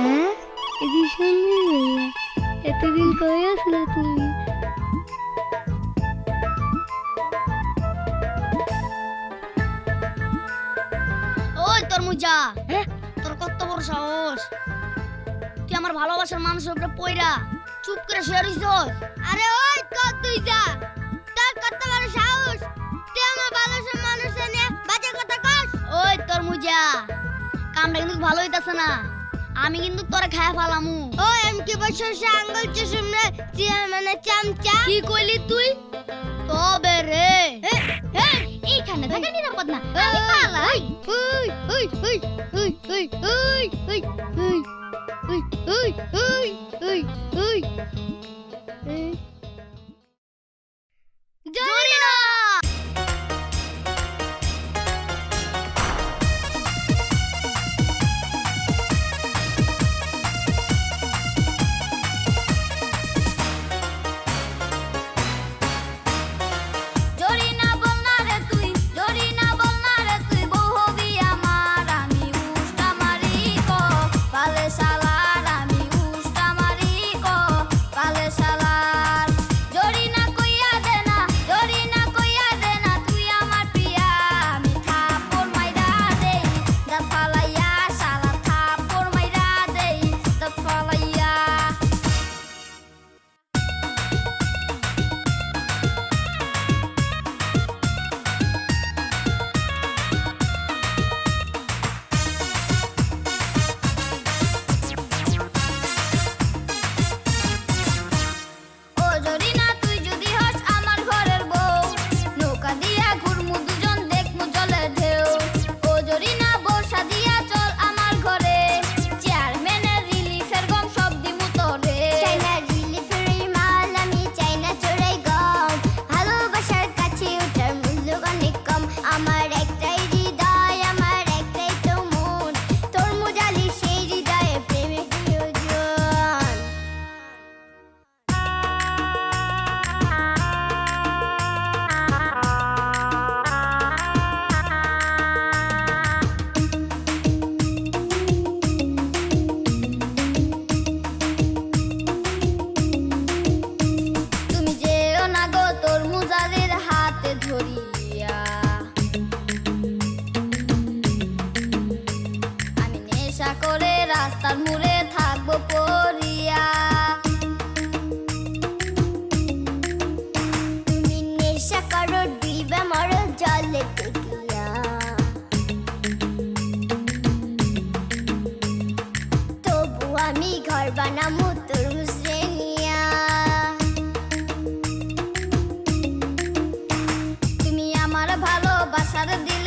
হ্যাঁ, এদি সুন্দর বললা। এতদিন কই আসলে তুমি? ওই তরমুজা, তোর কত বড় সাহস! তুই আমার ভালোবাসার মানুষের উপরে পয়রা চুপ করে শুয়ে রইছস। আরে ওই তুই যা, তোর কত বড় সাহস! তুই আমার ভালোবাসার মানুষের নিয়ে বাজে কথা কস। ওই তরমুজা, কামটা কিন্তু ভালো হইতাছে না। আমি কিন্তু তোরে খায়া ফালামু। ওই আমি কি বছর আঙ্গুল চুষুমরে মানে চামচা? কি কইলি তুই? তবে রে এইখানে থাকা নিরাপদ না, আমি পালাই। ওই ওই ওই ওই ওই ওই ওই ওই ওই ওই ওই ওই ওই জরিনা! রাস্তার মোড়ে থাকবো পড়িয়া। তুমি নেশা করো দিবে মরো জলে টেকিয়া। তবু আমি ঘর বানামু তরমুজ রে নিয়া। তুমি আমার ভালোবাসার দিল